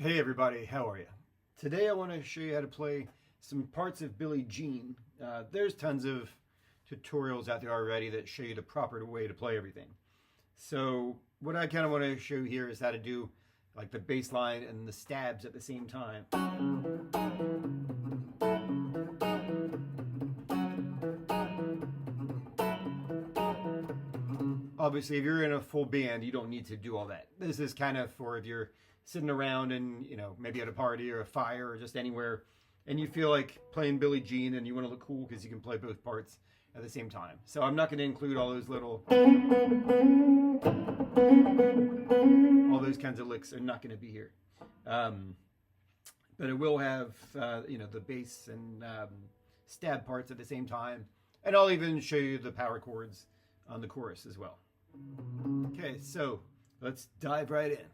Hey everybody, how are you? Today I want to show you how to play some parts of Billie Jean. There's tons of tutorials out there already that show you the proper way to play everything. So what I kind of want to show you here is how to do like the bass line and the stabs at the same time. Obviously, if you're in a full band, you don't need to do all that. This is kind of for if you're sitting around and, maybe at a party or a fire or just anywhere, and you feel like playing Billie Jean and you want to look cool because you can play both parts at the same time. So I'm not going to include all those all those kinds of licks are not going to be here. But it will have, the bass and stab parts at the same time. And I'll even show you the power chords on the chorus as well. Okay, so let's dive right in.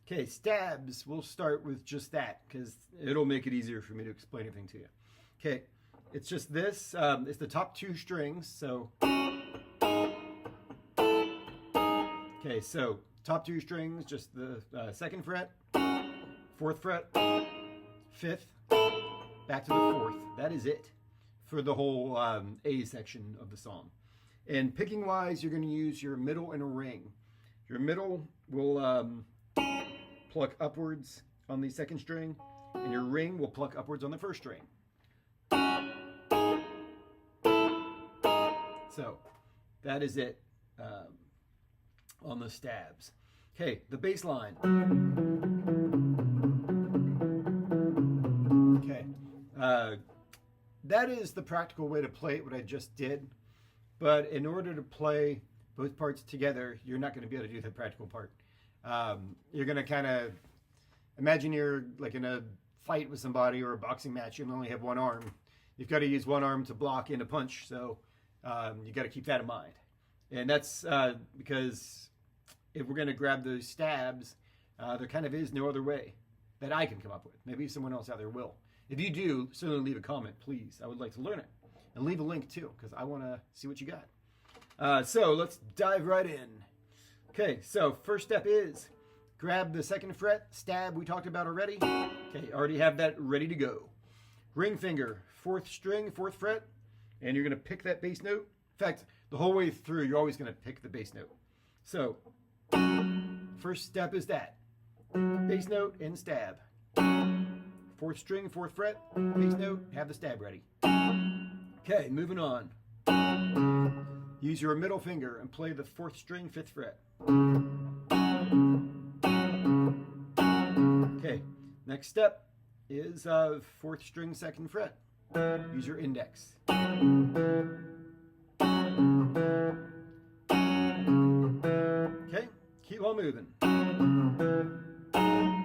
Okay, stabs, we'll start with just that because it'll make it easier for me to explain everything to you. Okay, it's just this. It's the top two strings, so. Okay, so top two strings, just the second fret, fourth fret, fifth, back to the fourth. That is it for the whole A section of the song. And picking wise, you're going to use your middle and a ring. Your middle will pluck upwards on the second string, and your ring will pluck upwards on the first string. So that is it on the stabs. Okay, the bass line. Okay, that is the practical way to play it, what I just did. But in order to play both parts together, you're not going to be able to do the practical part. You're going to kind of imagine you're like in a fight with somebody or a boxing match. You only have one arm. You've got to use one arm to block and to punch. So you got to keep that in mind. And that's because if we're going to grab those stabs, there kind of is no other way that I can come up with. Maybe someone else out there will. If you do, certainly leave a comment, please. I would like to learn it. And leave a link too, because I want to see what you got. So let's dive right in. Okay, so first step is grab the second fret, stab we talked about already. Okay, already have that ready to go. Ring finger, fourth string, fourth fret, and you're going to pick that bass note. In fact, the whole way through, you're always going to pick the bass note. So, first step is that. Bass note and stab. Fourth string, fourth fret, bass note, have the stab ready. Okay, moving on. Use your middle finger and play the fourth string, fifth fret. Okay, next step is fourth string, second fret. Use your index. Okay, keep on moving.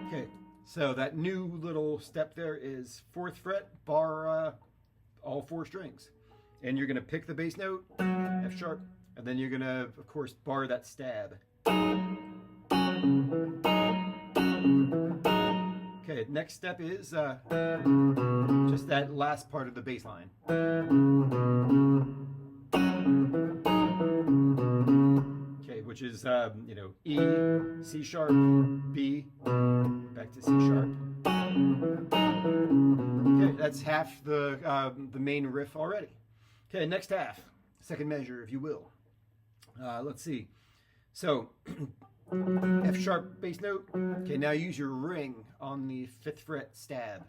Okay, so that new little step there is fourth fret, bar all four strings. And you're going to pick the bass note, F sharp, and then you're going to, of course, bar that stab. Okay, next step is just that last part of the bass line. Okay, which is, E, C sharp, B, back to C sharp. Okay, that's half the main riff already. Okay, next half, second measure, if you will. Let's see. So, F sharp bass note. Okay, now use your ring on the fifth fret stab.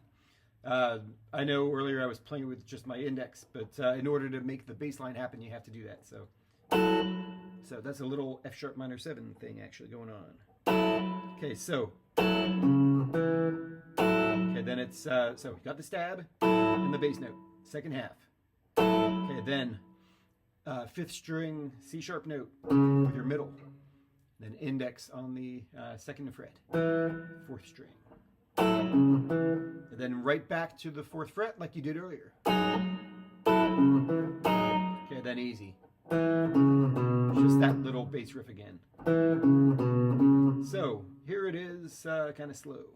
I know earlier I was playing with just my index, but in order to make the bass line happen, you have to do that. So that's a little F sharp minor 7 thing actually going on. Okay, so. Okay, then it's, so you got the stab and the bass note, second half. Okay, then fifth string C sharp note with your middle, then index on the second fret, fourth string. And then right back to the fourth fret like you did earlier. Okay, then easy. Just that little bass riff again. So here it is, kind of slow.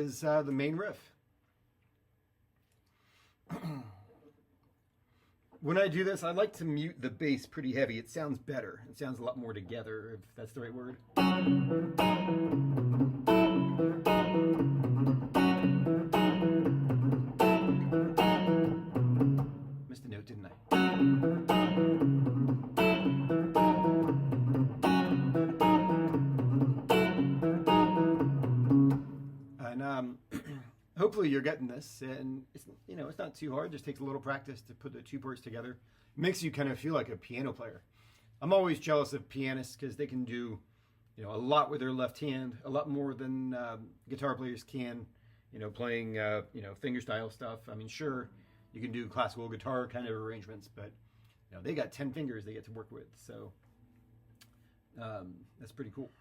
is the main riff. When I do this, I like to mute the bass pretty heavy. It sounds better. It sounds a lot more together, if that's the right word. Missed a note, didn't I? And hopefully you're getting this, and it's not too hard. It just takes a little practice to put the two parts together. It makes you kind of feel like a piano player. I'm always jealous of pianists because they can do, a lot with their left hand, a lot more than guitar players can. Playing fingerstyle stuff. I mean, sure, you can do classical guitar kind of arrangements, but they got 10 fingers they get to work with, so that's pretty cool.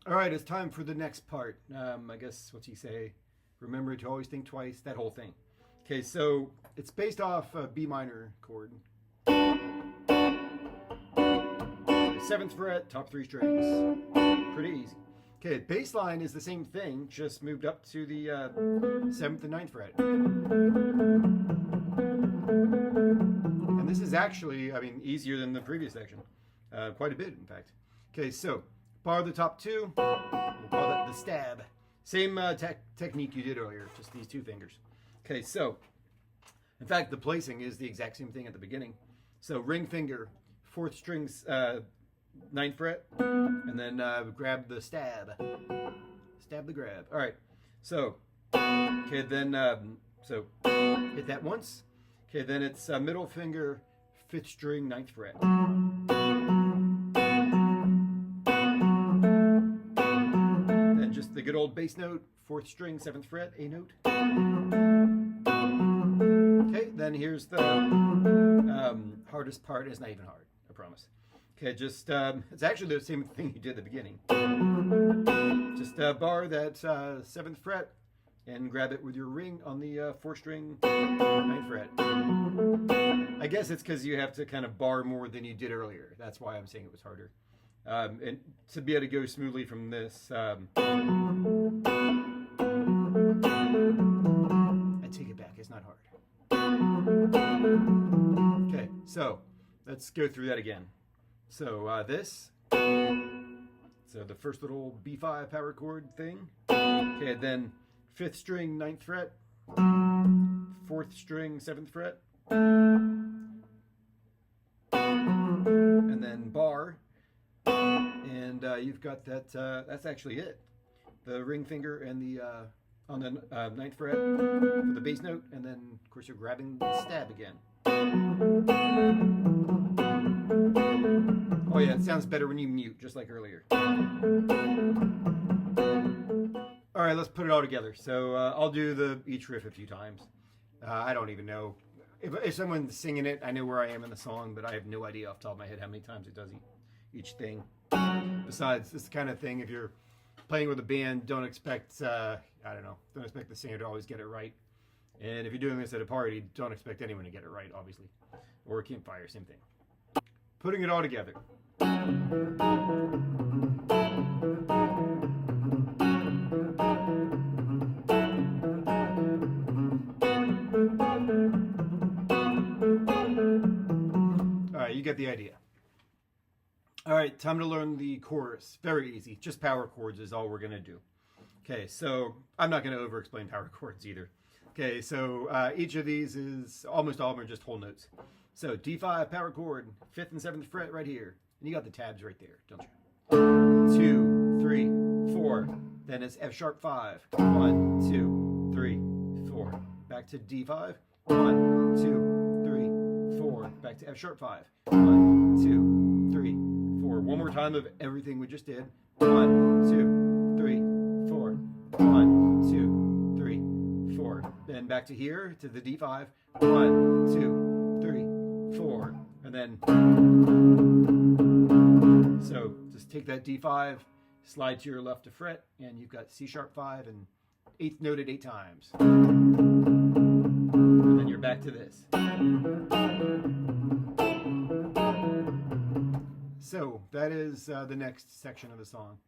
All right, it's time for the next part. I guess, what's he say? Remember to always think twice, that whole thing. Okay, so it's based off a B minor chord. 7th fret, top 3 strings. Pretty easy. Okay, bass line is the same thing, just moved up to the 7th and 9th fret. And this is actually, easier than the previous section. Quite a bit, in fact. Okay, so bar the top 2, we'll call that the stab. Same technique you did earlier, just these 2 fingers. Okay, so, in fact, the placing is the exact same thing at the beginning. So ring finger, 4th string's 9th fret, and then grab the stab. Stab the grab. All right, so, okay, then, so hit that once. Okay, then it's middle finger, 5th string, 9th fret. Then just the good old bass note, 4th string, 7th fret, A note. Okay, then here's the hardest part. It's not even hard, I promise. Okay, just, it's actually the same thing you did at the beginning. Just bar that 7th fret and grab it with your ring on the 4th string, 9th fret. I guess it's because you have to kind of bar more than you did earlier. That's why I'm saying it was harder. And to be able to go smoothly from this, I take it back, it's not hard. Okay, so let's go through that again. So so the first little B5 power chord thing. Okay, then 5th string, 9th fret, 4th string, 7th fret, and then bar, and you've got that. That's actually it. The ring finger and the on the 9th fret for the bass note, and then of course you're grabbing the stab again. Oh yeah, it sounds better when you mute, just like earlier. All right, let's put it all together. So I'll do each riff a few times. I don't even know. If someone's singing it, I know where I am in the song, but I have no idea off the top of my head how many times it does each thing. Besides, this kind of thing, if you're playing with a band, don't expect, don't expect the singer to always get it right. And if you're doing this at a party, don't expect anyone to get it right, obviously. Or a campfire, same thing. Putting it all together. Alright, you get the idea. Alright, time to learn the chorus. Very easy. Just power chords is all we're going to do. Okay, so I'm not going to over-explain power chords either. Okay, so each of these almost all of them are just whole notes. So D5 power chord, 5th and 7th fret right here. And you got the tabs right there, don't you? 2, 3, 4. Then it's F sharp 5. 1, 2, 3, 4. Back to D5. 1, 2, 3, 4. Back to F sharp 5. 1, 2, 3, 4. One more time of everything we just did. 1, 2, 3, 4. 1, 2, 3, 4. Then back to here to the D5. 1, 2, 3, 4. And then, so just take that D5, slide to your left to fret, and you've got C sharp 5 and 8th noted 8 times. And then you're back to this. So that is the next section of the song.